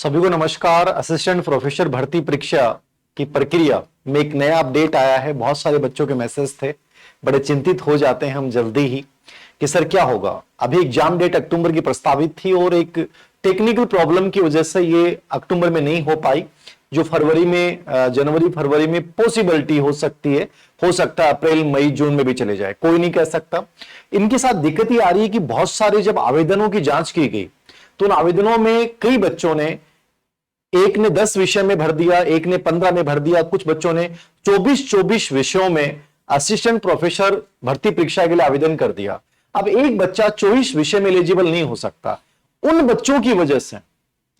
सभी को नमस्कार। असिस्टेंट प्रोफेसर भर्ती परीक्षा की प्रक्रिया में एक नया अपडेट आया है। बहुत सारे बच्चों के मैसेज थे, बड़े चिंतित हो जाते हैं हम जल्दी ही कि सर क्या होगा। अभी एग्जाम डेट अक्टूबर की प्रस्तावित थी और एक टेक्निकल प्रॉब्लम की वजह से ये अक्टूबर में नहीं हो पाई, जो फरवरी में जनवरी फरवरी में पॉसिबिलिटी हो सकती है, हो सकता है अप्रैल मई जून में भी चले जाए, कोई नहीं कह सकता। इनके साथ दिक्कत ये आ रही है कि बहुत सारे जब आवेदनों की जांच की गई तो उन आवेदनों में कई बच्चों ने, एक ने 10 विषय में भर दिया, एक ने 15 में भर दिया, कुछ बच्चों ने 24 विषयों में असिस्टेंट प्रोफेसर भर्ती परीक्षा के लिए आवेदन कर दिया। अब एक बच्चा 24 विषय में एलिजिबल नहीं हो सकता। उन बच्चों की वजह से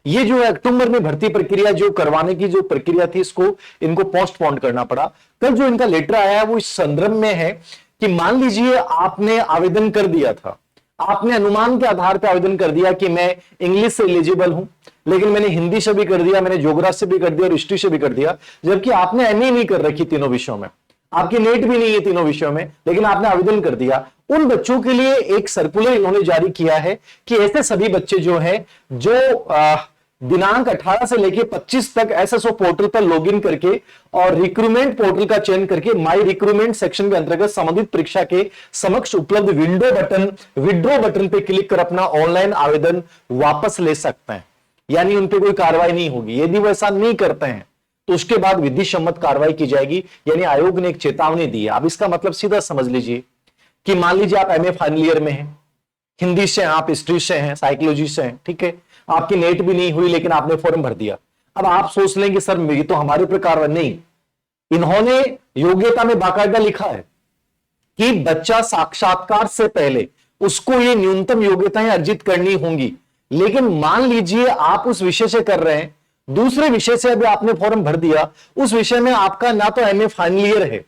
ये जो है अक्टूबर में भर्ती प्रक्रिया जो करवाने की जो प्रक्रिया थी, इसको इनको पोस्टपोन करना पड़ा। कल जो इनका लेटर आया है वो इस संदर्भ में है कि मान लीजिए आपने आवेदन कर दिया था, आपने अनुमान के आधार पर आवेदन कर दिया कि मैं इंग्लिश से एलिजिबल हूं, लेकिन मैंने हिंदी से भी कर दिया, मैंने ज्योग्राफी से भी कर दिया और हिस्ट्री से भी कर दिया, जबकि आपने एमए नहीं कर रखी तीनों विषयों में, आपकी नेट भी नहीं है तीनों विषयों में, लेकिन आपने आवेदन कर दिया। उन बच्चों के लिए एक सर्कुलर इन्होंने जारी किया है कि ऐसे सभी बच्चे जो हैं, जो दिनांक 18 से लेकर 25 तक एसएसओ पोर्टल पर लॉगिन करके और रिक्रूटमेंट पोर्टल का चयन करके माई रिक्रूटमेंट सेक्शन के अंतर्गत संबंधित परीक्षा के समक्ष उपलब्ध विड्रॉ बटन पे क्लिक कर अपना ऑनलाइन आवेदन वापस ले सकते हैं, यानी उन पे कोई कार्रवाई नहीं होगी। यदि वो ऐसा नहीं करते हैं तो उसके बाद विधि सम्मत कार्रवाई की जाएगी, यानी आयोग ने एक चेतावनी दी है। अब इसका मतलब सीधा समझ लीजिए कि मान लीजिए आप एमए फाइनल ईयर में हैं, हिंदी से हैं, आप हिस्ट्री से हैं, साइकोलॉजी से हैं, ठीक है, आपकी नेट भी नहीं हुई लेकिन आपने फॉर्म भर दिया। अब आप सोच लेंगे सर मेरी तो हमारे ऊपर कार्रवाई नहीं, इन्होंने योग्यता में बाकायदा लिखा है कि बच्चा साक्षात्कार से पहले उसको ये न्यूनतम योग्यताएं अर्जित करनी होंगी। लेकिन मान लीजिए आप उस विषय से कर रहे हैं, दूसरे विषय से अभी आपने फॉर्म भर दिया, उस विषय में आपका ना तो एमए फाइनल ईयर है,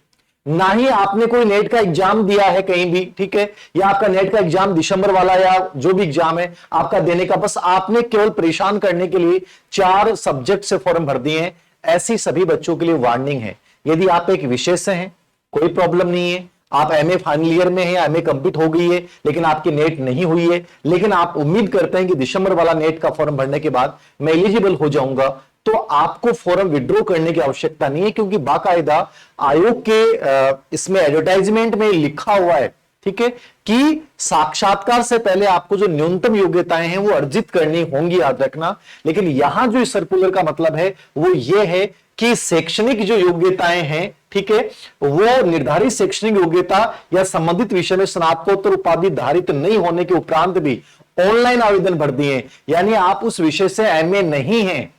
ना ही आपने कोई नेट का एग्जाम दिया है कहीं भी, ठीक है, या आपका नेट का एग्जाम दिसंबर वाला या जो भी एग्जाम है आपका देने का, बस आपने केवल परेशान करने के लिए 4 सब्जेक्ट से फॉर्म भर दिए हैं। ऐसी सभी बच्चों के लिए वार्निंग है। यदि आप एक विषय से हैं कोई प्रॉब्लम नहीं है, आप एमए फाइनल ईयर में हैं, एमए कंप्लीट हो गई है लेकिन आपकी नेट नहीं हुई है, लेकिन आप उम्मीद करते हैं कि दिसंबर वाला नेट का फॉर्म भरने के बाद मैं एलिजिबल हो जाऊंगा, तो आपको फॉर्म विड्रॉ करने की आवश्यकता नहीं है, क्योंकि बाकायदा आयोग के इसमें एडवर्टाइजमेंट में लिखा हुआ है, ठीक है, कि साक्षात्कार से पहले आपको जो न्यूनतम योग्यताएं हैं वो अर्जित करनी होंगी, याद रखना। लेकिन यहां जो इस सर्कुलर का मतलब है वो ये है कि शैक्षणिक जो योग्यताएं हैं, ठीक है, वो निर्धारित शैक्षणिक योग्यता या संबंधित विषय में स्नातकोत्तर उपाधि धारित नहीं होने के उपरांत भी ऑनलाइन आवेदन भर दिए, यानी आप उस विषय से एमए नहीं है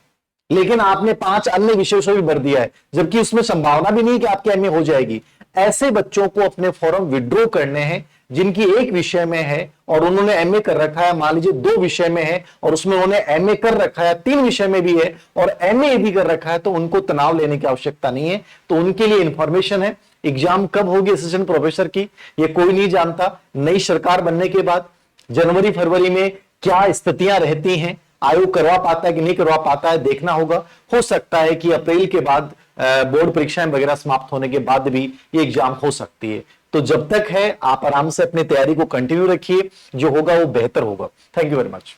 लेकिन आपने 5 अन्य विषयों से भी भर दिया है, जबकि उसमें संभावना भी नहीं कि आपकी एमए हो जाएगी। ऐसे बच्चों को अपने फॉर्म विड्रॉ करने हैं जिनकी एक विषय में है और उन्होंने एमए कर रखा है, मान लीजिए 2 विषय में है और उसमें उन्होंने एमए कर रखा है, 3 विषय में भी है और एमए भी कर रखा है, तो उनको तनाव लेने की आवश्यकता नहीं है। तो उनके लिए इंफॉर्मेशन है, एग्जाम कब होगी असिस्टेंट प्रोफेसर की ये कोई नहीं जानता। नई सरकार बनने के बाद जनवरी फरवरी में क्या स्थितियां रहती हैं, आयोग करवा पाता है कि नहीं करवा पाता है, देखना होगा। हो सकता है कि अप्रैल के बाद बोर्ड परीक्षाएं वगैरह समाप्त होने के बाद भी ये एग्जाम हो सकती है। तो जब तक है आप आराम से अपनी तैयारी को कंटिन्यू रखिए, जो होगा वो बेहतर होगा। Thank you very much.